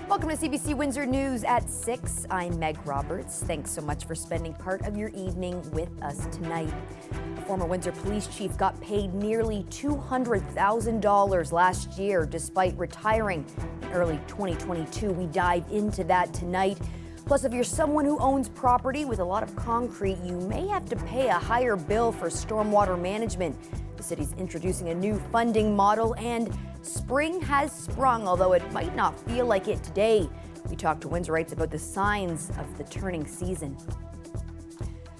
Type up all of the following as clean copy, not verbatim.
Welcome to CBC Windsor News at 6. I'm Meg Roberts. Thanks so much for spending part of your evening with us tonight. A former Windsor police chief got paid nearly $200,000 last year despite retiring in early 2022. We dive into that tonight. Plus, if you're someone who owns property with a lot of concrete, you may have to pay a higher bill for stormwater management. The city's introducing a new funding model, and spring has sprung, although it might not feel like it today. We talked to Windsorites about the signs of the turning season.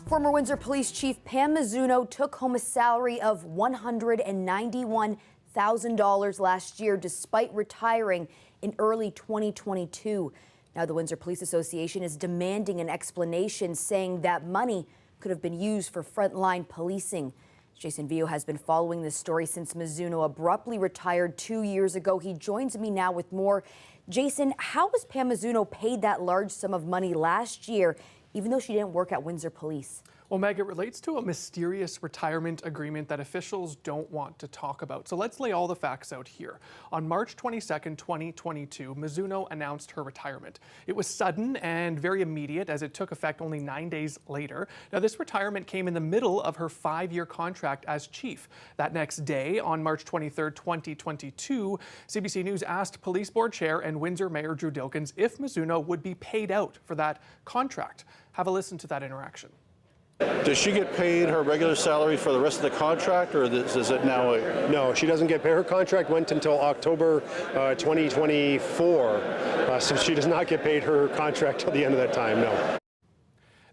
Former Windsor Police Chief Pam Mizuno took home a salary of $191,000 last year, despite retiring in early 2022. Now, the Windsor Police Association is demanding an explanation, saying that money could have been used for frontline policing. Jason Vio has been following this story since Mizuno abruptly retired 2 years ago. He joins me now with more. Jason, how was Pam Mizuno paid that large sum of money last year, even though she didn't work at Windsor Police? Well, Meg, it relates to a mysterious retirement agreement that officials don't want to talk about. So let's lay all the facts out here. On March 22nd, 2022, Mizuno announced her retirement. It was sudden and very immediate, as it took effect only 9 days later. Now, this retirement came in the middle of her 5-year contract as chief. That next day, on March 23rd, 2022, CBC News asked Police Board Chair and Windsor Mayor Drew Dilkens if Mizuno would be paid out for that contract. Have a listen to that interaction. Does she get paid her regular salary for the rest of the contract, or is it now? No, she doesn't get paid. Her contract went until October 2024, so she does not get paid her contract till the end of that time, no.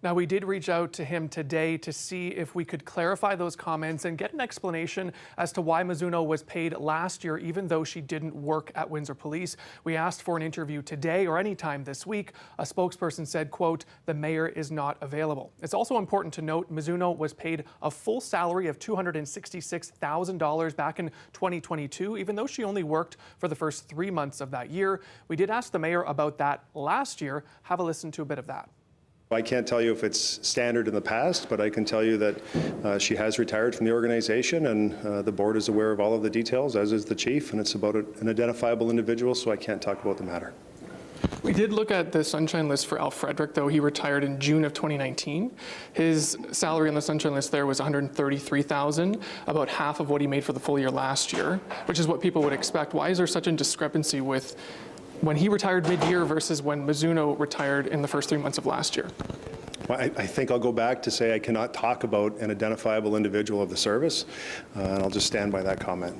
Now, we did reach out to him today to see if we could clarify those comments and get an explanation as to why Mizuno was paid last year, even though she didn't work at Windsor Police. We asked for an interview today or anytime this week. A spokesperson said, quote, "The mayor is not available." It's also important to note Mizuno was paid a full salary of $266,000 back in 2022, even though she only worked for the first 3 months of that year. We did ask the mayor about that last year. Have a listen to a bit of that. I can't tell you if it's standard in the past, but I can tell you that she has retired from the organization, and the board is aware of all of the details, as is the chief, and it's about an identifiable individual, so I can't talk about the matter. We did look at the Sunshine List for Al Frederick, though. He retired in June of 2019. His salary on the Sunshine List there was $133,000, about half of what he made for the full year last year, which is what people would expect. Why is there such a discrepancy with when he retired mid-year versus when Mizuno retired in the first 3 months of last year? Well, I think I'll go back to say I cannot talk about an identifiable individual of the service, and I'll just stand by that comment.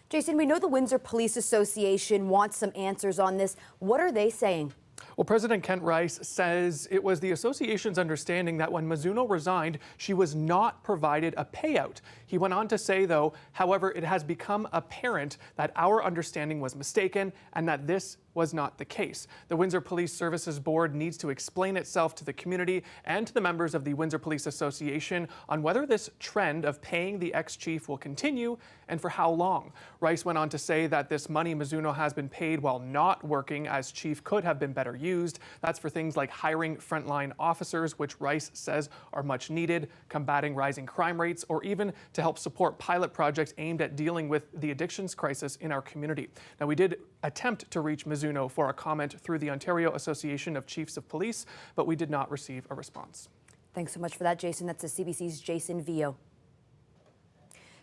Jason, we know the Windsor Police Association wants some answers on this. What are they saying? Well, President Kent Rice says it was the association's understanding that when Mizuno resigned, she was not provided a payout. He went on to say, though, however, it has become apparent that our understanding was mistaken and that this was not the case. The Windsor Police Services Board needs to explain itself to the community and to the members of the Windsor Police Association on whether this trend of paying the ex-chief will continue and for how long. Rice went on to say that this money Mizuno has been paid while not working as chief could have been better used. That's for things like hiring frontline officers, which Rice says are much needed, combating rising crime rates, or even to help support pilot projects aimed at dealing with the addictions crisis in our community. Now, we did attempt to reach Mizuno for a comment through the Ontario Association of Chiefs of Police, but we did not receive a response. Thanks so much for that, Jason. That's the CBC's Jason Vio.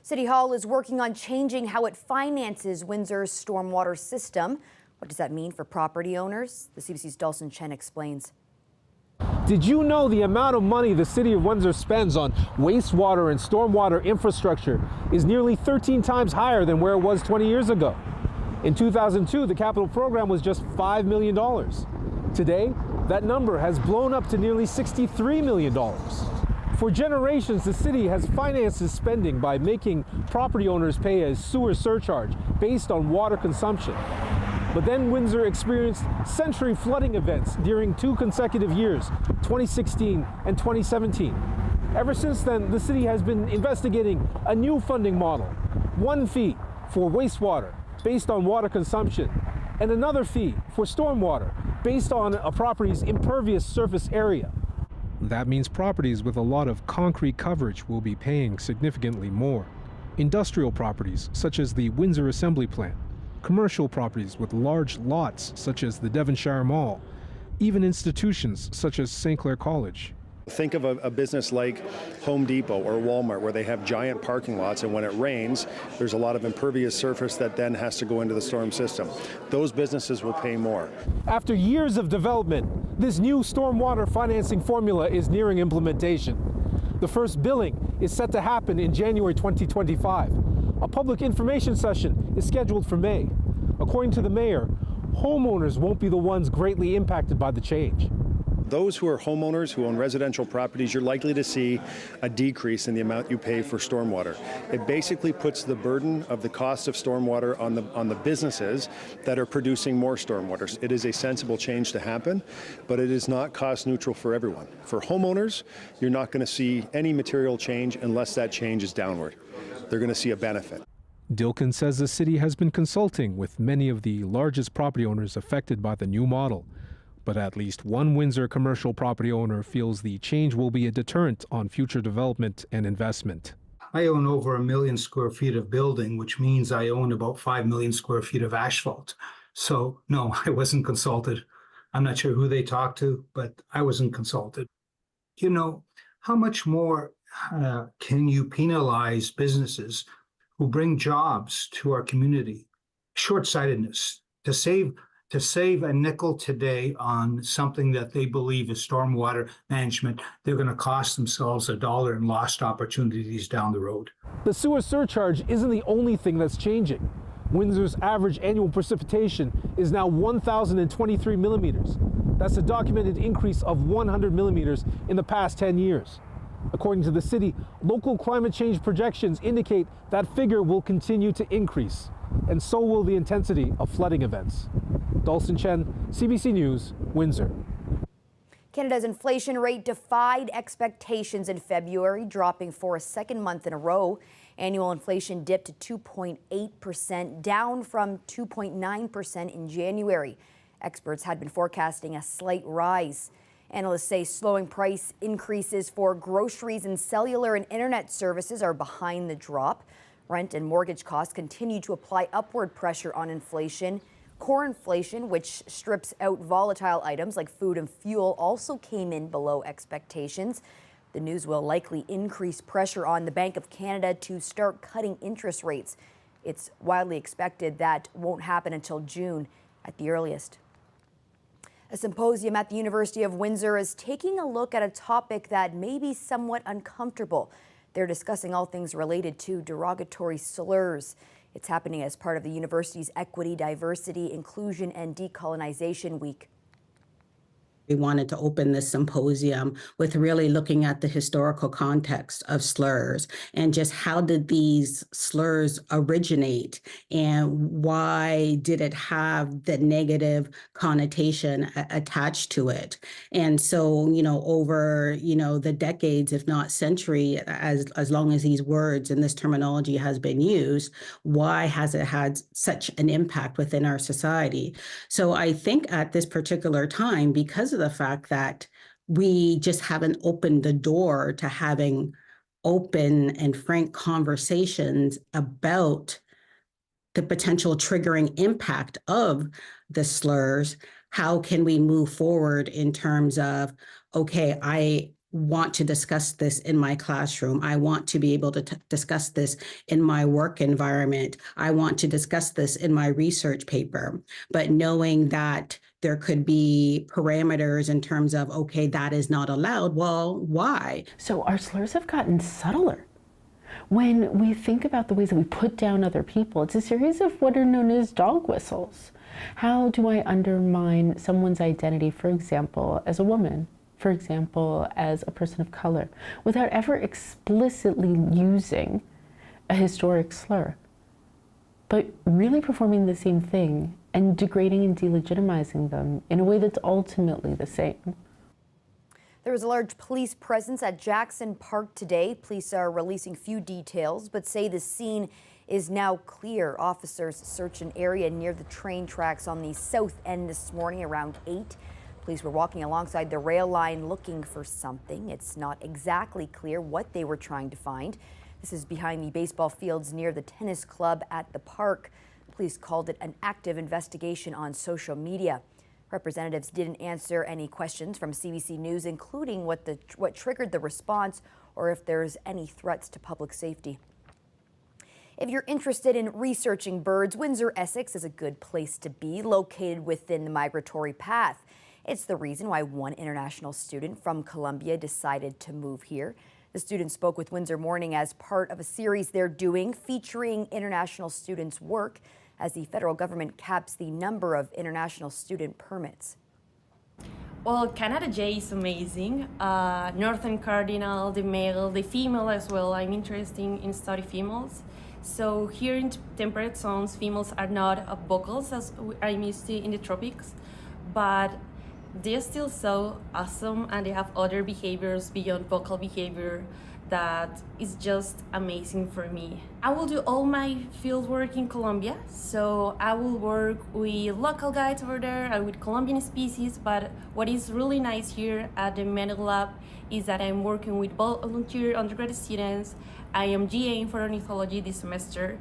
City Hall is working on changing how it finances Windsor's stormwater system. What does that mean for property owners? The CBC's Dawson Chen explains. Did you know the amount of money the City of Windsor spends on wastewater and stormwater infrastructure is nearly 13 times higher than where it was 20 years ago? In 2002, the capital program was just $5 million. Today, that number has blown up to nearly $63 million. For generations, the city has financed this spending by making property owners pay a sewer surcharge based on water consumption. But then Windsor experienced century flooding events during 2 consecutive years, 2016 and 2017. Ever since then, the city has been investigating a new funding model, one fee for wastewater based on water consumption, and another fee for stormwater based on a property's impervious surface area. That means properties with a lot of concrete coverage will be paying significantly more. Industrial properties, such as the Windsor Assembly Plant, commercial properties with large lots such as the Devonshire Mall, even institutions such as St. Clair College. Think of a business like Home Depot or Walmart where they have giant parking lots, and when it rains, there's a lot of impervious surface that then has to go into the storm system. Those businesses will pay more. After years of development, this new stormwater financing formula is nearing implementation. The first billing is set to happen in January 2025. A public information session is scheduled for May. According to the mayor, homeowners won't be the ones greatly impacted by the change. Those who are homeowners who own residential properties, you're likely to see a decrease in the amount you pay for stormwater. It basically puts the burden of the cost of stormwater on the businesses that are producing more stormwater. It is a sensible change to happen, but it is not cost neutral for everyone. For homeowners, you're not going to see any material change unless that change is downward. They're going to see a benefit. Dilkin says the city has been consulting with many of the largest property owners affected by the new model. But at least one Windsor commercial property owner feels the change will be a deterrent on future development and investment. I own over 1 million square feet of building, which means I own about 5 million square feet of asphalt. So no, I wasn't consulted. I'm not sure who they talked to, but I wasn't consulted. You know, how much more can you penalize businesses who bring jobs to our community? Short-sightedness. To save a nickel today on something that they believe is stormwater management, they're going to cost themselves $1 in lost opportunities down the road. The sewer surcharge isn't the only thing that's changing. Windsor's average annual precipitation is now 1,023 millimeters. That's a documented increase of 100 millimeters in the past 10 years. According to the city, local climate change projections indicate that figure will continue to increase, and so will the intensity of flooding events. Dalton Chen, CBC News, Windsor. Canada's inflation rate defied expectations in February, dropping for a second month in a row. Annual inflation dipped to 2.8%, down from 2.9% in January. Experts had been forecasting a slight rise. Analysts say slowing price increases for groceries and cellular and internet services are behind the drop. Rent and mortgage costs continue to apply upward pressure on inflation. Core inflation, which strips out volatile items like food and fuel, also came in below expectations. The news will likely increase pressure on the Bank of Canada to start cutting interest rates. It's widely expected that won't happen until June at the earliest. A symposium at the University of Windsor is taking a look at a topic that may be somewhat uncomfortable. They're discussing all things related to derogatory slurs. It's happening as part of the university's Equity, Diversity, Inclusion, and Decolonization Week. We wanted to open this symposium with really looking at the historical context of slurs and just how did these slurs originate and why did it have the negative connotation attached to it. And so, over, the decades, if not century, as long as these words and this terminology has been used, why has it had such an impact within our society? So I think at this particular time, because of the fact that we just haven't opened the door to having open and frank conversations about the potential triggering impact of the slurs, how can we move forward in terms of, okay, I want to discuss this in my classroom. I want to be able to discuss this in my work environment. I want to discuss this in my research paper, but knowing that there could be parameters in terms of, okay, that is not allowed. Well, why? So our slurs have gotten subtler. When we think about the ways that we put down other people, it's a series of what are known as dog whistles. How do I undermine someone's identity, for example, as a woman? For example, as a person of color, without ever explicitly using a historic slur, but really performing the same thing and degrading and delegitimizing them in a way that's ultimately the same. There was a large police presence at Jackson Park today. Police are releasing few details, but say the scene is now clear. Officers searched an area near the train tracks on the south end this morning around 8. Police were walking alongside the rail line looking for something. It's not exactly clear what they were trying to find. This is behind the baseball fields near the tennis club at the park. Police called it an active investigation on social media. Representatives didn't answer any questions from CBC News, including what triggered the response or if there's any threats to public safety. If you're interested in researching birds, Windsor, Essex is a good place to be, located within the migratory path. It's the reason why one international student from Colombia decided to move here. The student spoke with Windsor Morning as part of a series they're doing featuring international students' work as the federal government caps the number of international student permits. Well, Canada Jay is amazing. Northern Cardinal, the male, the female as well. I'm interested in study females. So here in temperate zones, females are not vocals as I'm used to in the tropics, but they're still so awesome and they have other behaviors beyond vocal behavior that is just amazing for me. I will do all my field work in Colombia, so I will work with local guides over there and with Colombian species, but what is really nice here at the Medical Lab is that I'm working with volunteer undergraduate students. I am GAing for ornithology this semester,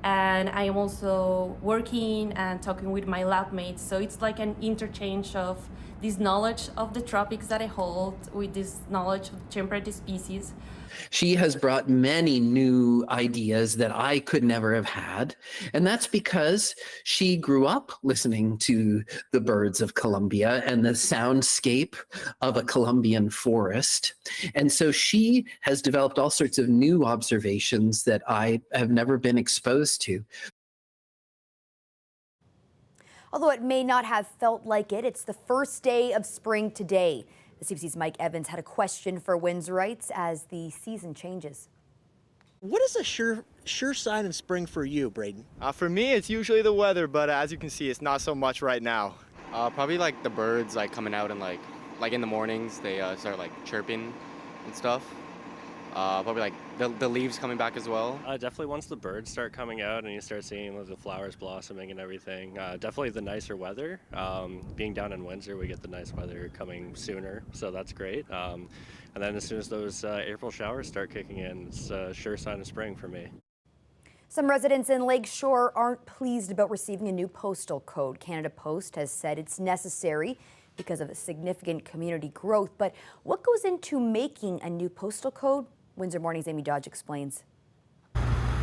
and I am also working and talking with my lab mates, so it's like an interchange of this knowledge of the tropics that I hold with this knowledge of temperate species. She has brought many new ideas that I could never have had. And that's because she grew up listening to the birds of Colombia and the soundscape of a Colombian forest. And so she has developed all sorts of new observations that I have never been exposed to. Although it may not have felt like it, it's the first day of spring today. The CBC's Mike Evans had a question for Windsorites as the season changes. What is a sure sign of spring for you, Braden? For me, it's usually the weather, but as you can see, it's not so much right now. Probably like the birds like coming out and like in the mornings they start like chirping and stuff. Probably like the leaves coming back as well. Definitely once the birds start coming out and you start seeing the flowers blossoming and everything. Definitely the nicer weather. Being down in Windsor, we get the nice weather coming sooner, so that's great. And then as soon as those April showers start kicking in, it's a sure sign of spring for me. Some residents in Lakeshore aren't pleased about receiving a new postal code. Canada Post has said it's necessary because of a significant community growth. But what goes into making a new postal code? Windsor Morning's Amy Dodge explains.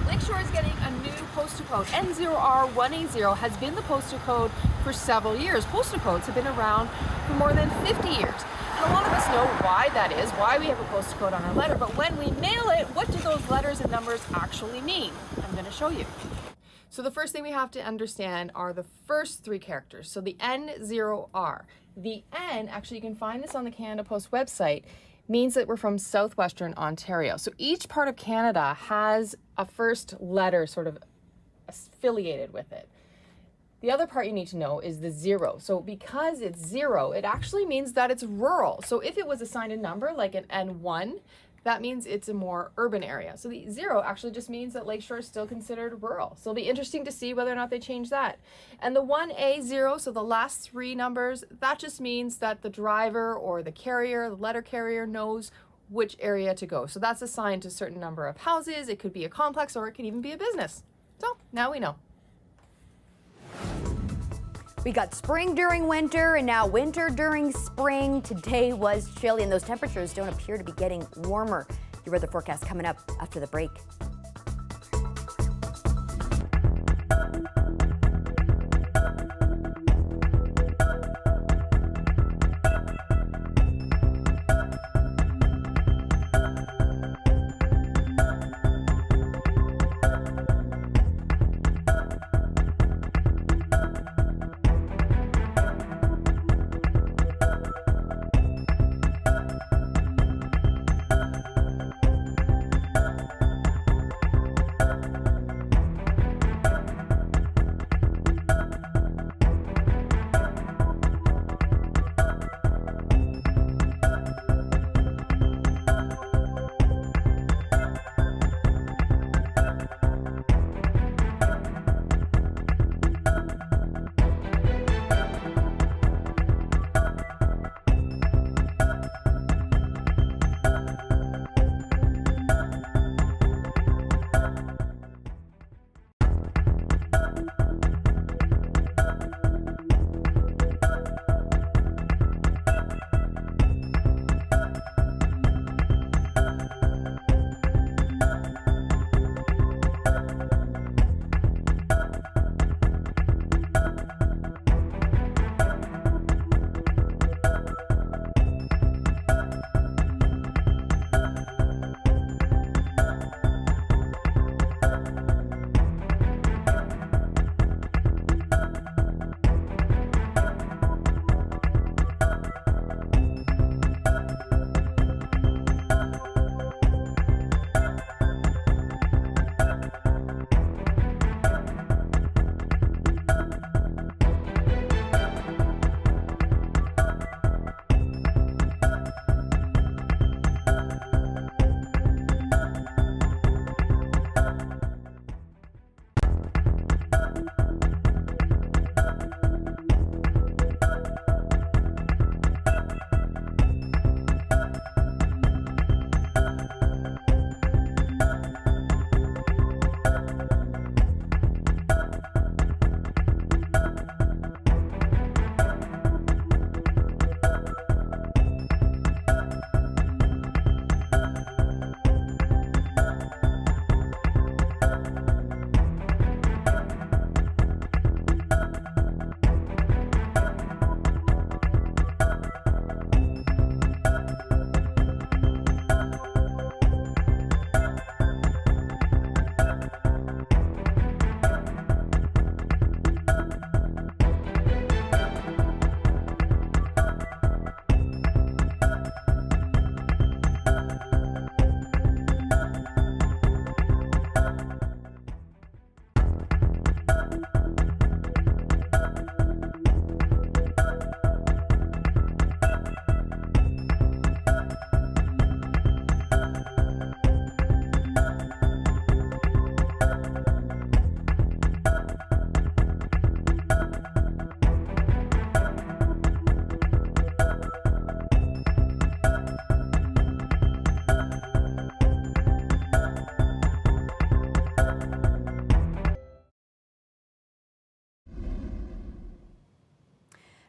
Lakeshore is getting a new postal code. N0R180 has been the postal code for several years. Postal codes have been around for more than 50 years. And a lot of us know why that is, why we have a postal code on our letter, but when we mail it, what do those letters and numbers actually mean? I'm going to show you. So the first thing we have to understand are the first three characters. So the N0R. The N, actually you can find this on the Canada Post website, means that we're from southwestern Ontario. So each part of Canada has a first letter sort of affiliated with it. The other part you need to know is the 0. So because it's 0, it actually means that it's rural. So if it was assigned a number like an N1, that means it's a more urban area. So the 0 actually just means that Lakeshore is still considered rural. So it'll be interesting to see whether or not they change that. And the 1A0, so the last three numbers, that just means that the driver or the carrier, the letter carrier, knows which area to go. So that's assigned to a certain number of houses. It could be a complex or it could even be a business. So now we know. We got spring during winter and now winter during spring. Today was chilly and those temperatures don't appear to be getting warmer. Your weather forecast coming up after the break.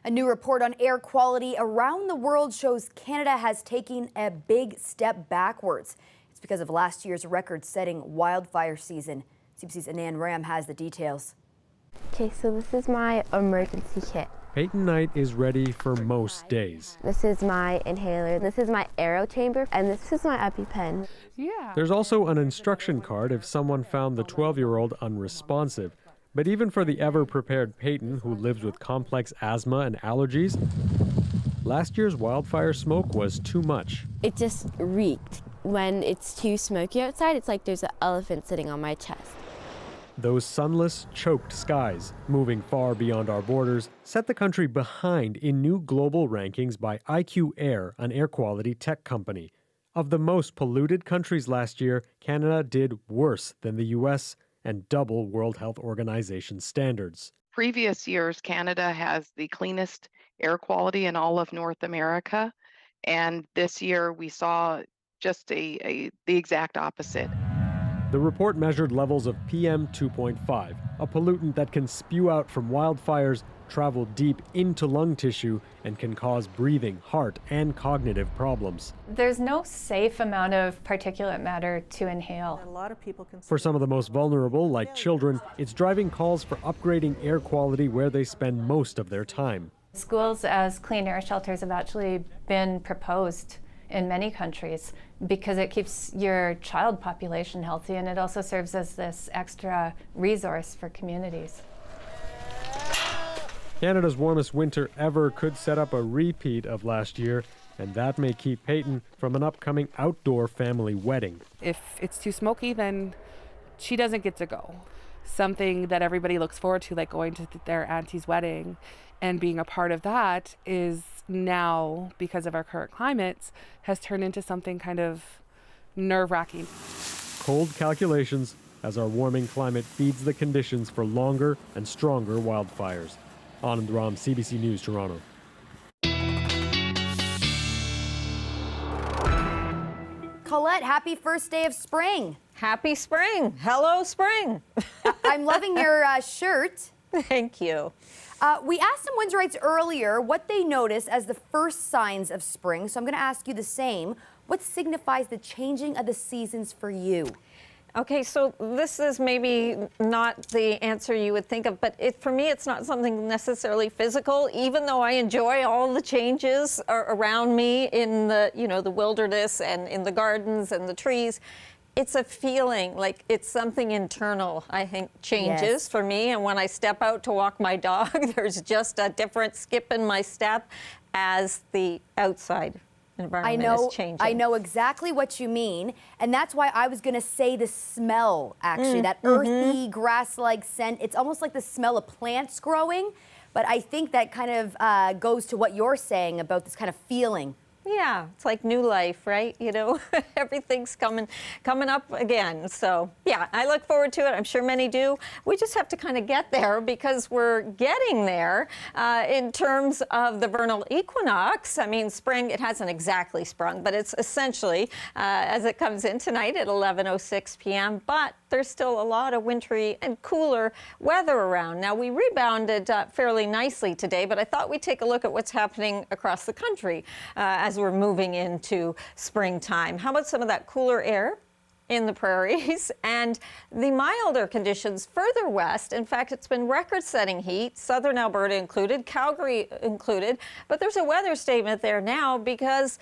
A new report on air quality around the world shows Canada has taken a big step backwards. It's because of last year's record-setting wildfire season. CBC's Anand Ram has the details. Okay, so this is my emergency kit. Peyton Knight is ready for most days. This is my inhaler, this is my aero chamber, and this is my EpiPen. There's also an instruction card if someone found the 12-year-old unresponsive. But even for the ever-prepared Peyton, who lives with complex asthma and allergies, last year's wildfire smoke was too much. It just reeked. When it's too smoky outside, it's like there's an elephant sitting on my chest. Those sunless, choked skies, moving far beyond our borders, set the country behind in new global rankings by IQ Air, an air quality tech company. Of the most polluted countries last year, Canada did worse than the U.S., and double World Health Organization standards. Previous years, Canada has the cleanest air quality in all of North America, and this year we saw just the exact opposite. The report measured levels of PM 2.5, a pollutant that can spew out from wildfires, travel deep into lung tissue, and can cause breathing, heart, and cognitive problems. There's no safe amount of particulate matter to inhale. A lot of people For some of the most vulnerable, like children, it's driving calls for upgrading air quality where they spend most of their time. Schools as clean air shelters have actually been proposed in many countries because it keeps your child population healthy, and it also serves as this extra resource for communities. Canada's warmest winter ever could set up a repeat of last year, and that may keep Peyton from an upcoming outdoor family wedding. If it's too smoky, then she doesn't get to go. Something that everybody looks forward to, like going to their auntie's wedding and being a part of that, is now, because of our current climates, has turned into something kind of nerve-wracking. Cold calculations as our warming climate feeds the conditions for longer and stronger wildfires. Anand Ram, CBC News, Toronto. Colette, happy first day of spring. Happy spring. Hello, spring. I'm loving your shirt. Thank you. We asked some Windsorites earlier what they notice as the first signs of spring, so I'm going to ask you the same. What signifies the changing of the seasons for you? Okay, so this is maybe not the answer you would think of, but for me, it's not something necessarily physical, even though I enjoy all the changes around me in the, the wilderness and in the gardens and the trees. It's a feeling, like it's something internal, I think, changes for me. And when I step out to walk my dog, there's just a different skip in my step as the outside environment is changing. I know exactly what you mean, and that's why I was going to say the smell, actually, that earthy, grass-like scent. It's almost like the smell of plants growing, but I think that kind of goes to what you're saying about this kind of feeling. Yeah, it's like new life, right? Everything's coming up again. So yeah, I look forward to it. I'm sure many do. We just have to kind of get there because we're getting there in terms of the vernal equinox. I mean, spring, it hasn't exactly sprung, but it's essentially as it comes in tonight at 11:06 p.m. But there's still a lot of wintry and cooler weather around. Now, we rebounded fairly nicely today, but I thought we'd take a look at what's happening across the country as we're moving into springtime. How about some of that cooler air in the prairies and the milder conditions further west? In fact, it's been record-setting heat, southern Alberta included, Calgary included, but there's a weather statement there now because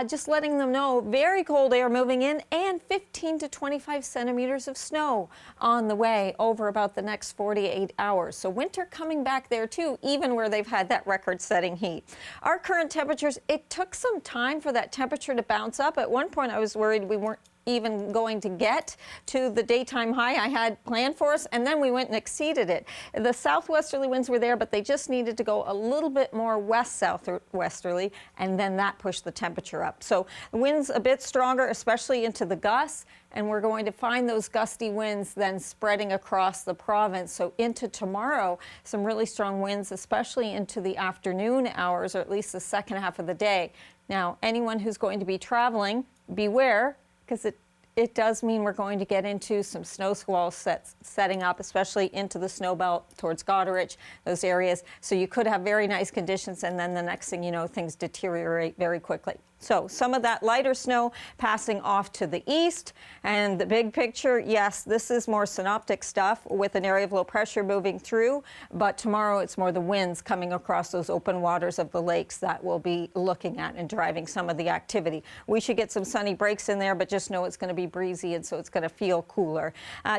just letting them know, very cold air moving in and 15 to 25 centimeters of snow on the way over about the next 48 hours. So winter coming back there too, even where they've had that record-setting heat. Our current temperatures, it took some time for that temperature to bounce up. At one point I was worried we weren't even going to get to the daytime high I had planned for us, and then we went and exceeded it. The southwesterly winds were there, but they just needed to go a little bit more west-southwesterly, and then that pushed the temperature up. So the winds a bit stronger, especially into the gusts, and we're going to find those gusty winds then spreading across the province. So into tomorrow, some really strong winds, especially into the afternoon hours, or at least the second half of the day. Now, anyone who's going to be traveling, beware, because it does mean we're going to get into some snow squalls setting up, especially into the snow belt towards Goderich, those areas. So you could have very nice conditions, and then the next thing you know, things deteriorate very quickly. So some of that lighter snow passing off to the east, and the big picture, yes, this is more synoptic stuff with an area of low pressure moving through, but tomorrow it's more the winds coming across those open waters of the lakes that we'll be looking at and driving some of the activity. We should get some sunny breaks in there, but just know it's going to be breezy, and so it's going to feel cooler.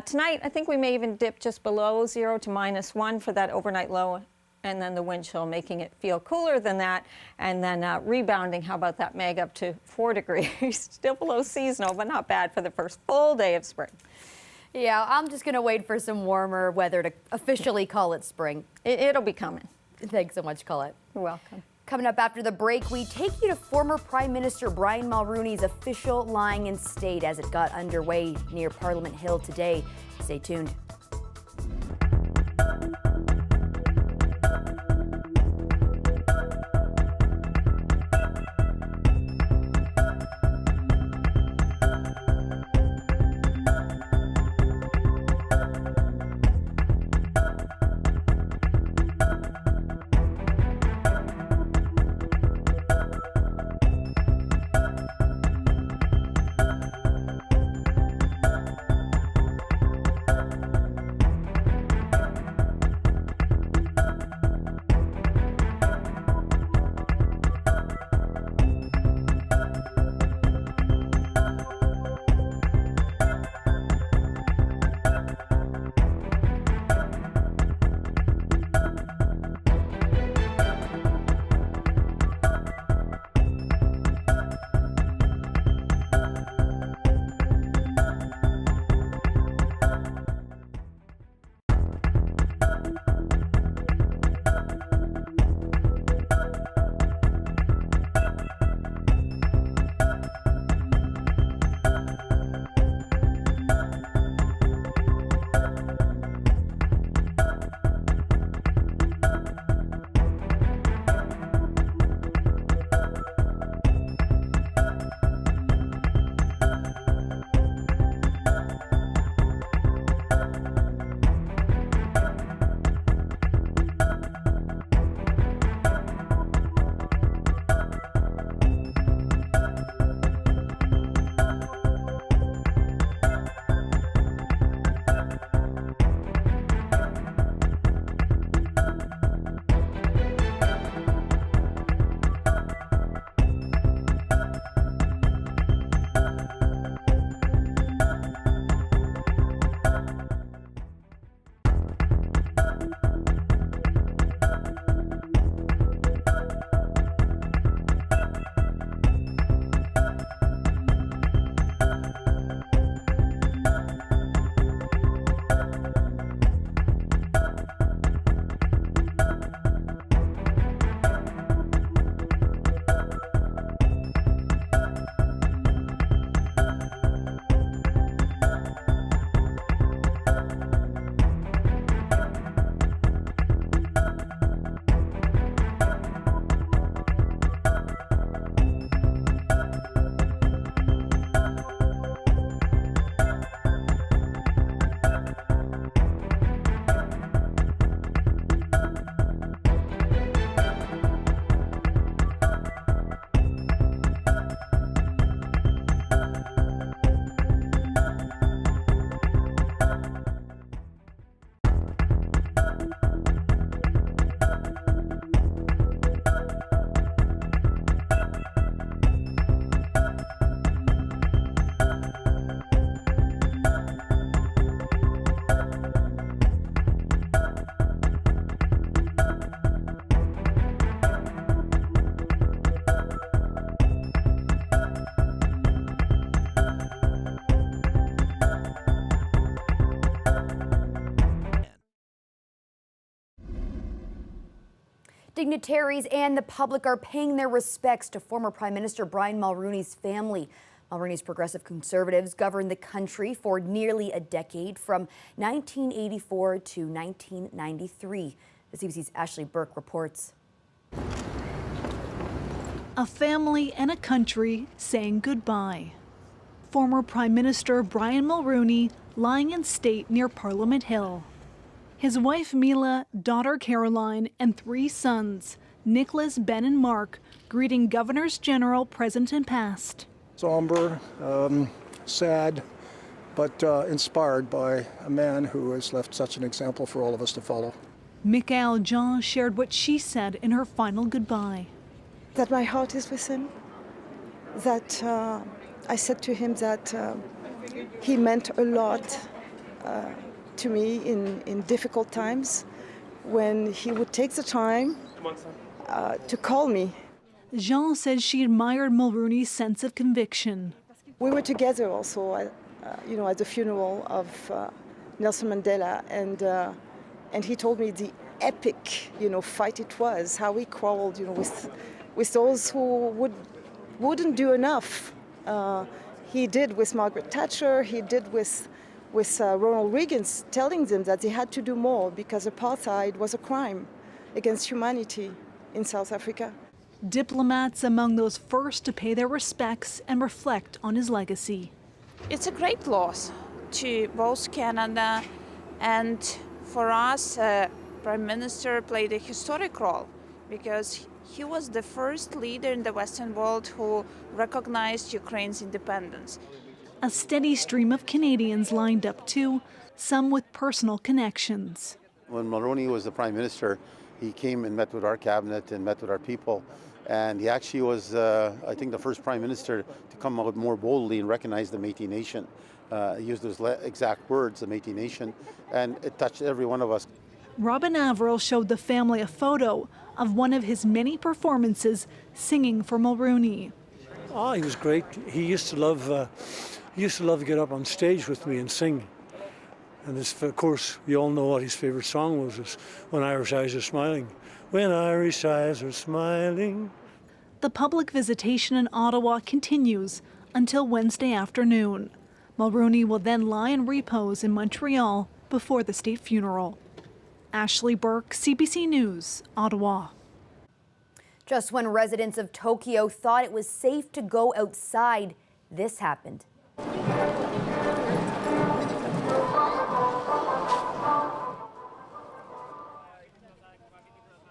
Tonight, I think we may even dip just below 0 to -1 for that overnight low, and then the wind chill making it feel cooler than that, and then rebounding. How about that mag up to 4 degrees? Still below seasonal, but not bad for the first full day of spring. Yeah, I'm just going to wait for some warmer weather to officially call it spring. It'll be coming. Thanks so much, Colette. You're welcome. Coming up after the break, we take you to former Prime Minister Brian Mulroney's official lying in state as it got underway near Parliament Hill today. Stay tuned. Dignitaries and the public are paying their respects to former Prime Minister Brian Mulroney's family. Mulroney's Progressive Conservatives governed the country for nearly a decade, from 1984 to 1993. The CBC's Ashley Burke reports. A family and a country saying goodbye. former Prime Minister Brian Mulroney lying in state near Parliament Hill. His wife Mila, daughter Caroline, and 3 sons, Nicholas, Ben, and Mark, greeting Governors General present and past. Somber, sad, but inspired by a man who has left such an example for all of us to follow. Michaëlle Jean shared what she said in her final goodbye. That my heart is with him, that I said to him that he meant a lot to me in difficult times, when he would take the time to call me. Jean said she admired Mulroney's sense of conviction. We were together also, at the funeral of Nelson Mandela, and he told me the epic, fight it was, how he quarreled, with those who wouldn't do enough. He did with Margaret Thatcher, he did with Ronald Reagan, telling them that they had to do more because apartheid was a crime against humanity in South Africa. Diplomats among those first to pay their respects and reflect on his legacy. It's a great loss to both Canada and for us. Prime Minister played a historic role because he was the first leader in the Western world who recognized Ukraine's independence. A steady stream of Canadians lined up too, some with personal connections. When Mulroney was the Prime Minister, he came and met with our cabinet and met with our people. And he actually was, I think, the first Prime Minister to come out more boldly and recognize the Métis Nation. He used those exact words, the Métis Nation, and it touched every one of us. Robin Averill showed the family a photo of one of his many performances singing for Mulroney. Oh, he was great. He used to love to get up on stage with me and sing. And this, of course, we all know what his favorite song was When Irish Eyes Are Smiling. When Irish eyes are smiling. The public visitation in Ottawa continues until Wednesday afternoon. Mulroney will then lie in repose in Montreal before the state funeral. Ashley Burke, CBC News, Ottawa. Just when residents of Tokyo thought it was safe to go outside, this happened.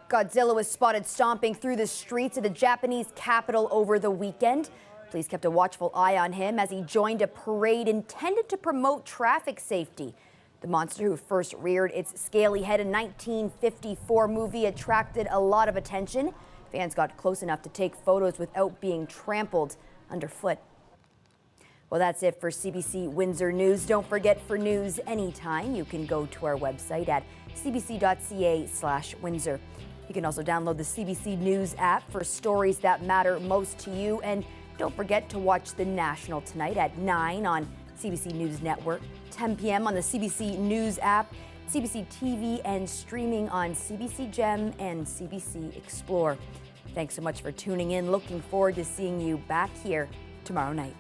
Godzilla was spotted stomping through the streets of the Japanese capital over the weekend. Police kept a watchful eye on him as he joined a parade intended to promote traffic safety. The monster, who first reared its scaly head in 1954 movie, attracted a lot of attention. Fans got close enough to take photos without being trampled underfoot. Well, that's it for CBC Windsor News. Don't forget, for news anytime, you can go to our website at cbc.ca/Windsor. You can also download the CBC News app for stories that matter most to you. And don't forget to watch The National tonight at 9 on CBC News Network, 10 p.m. on the CBC News app, CBC TV, and streaming on CBC Gem and CBC Explore. Thanks so much for tuning in. Looking forward to seeing you back here tomorrow night.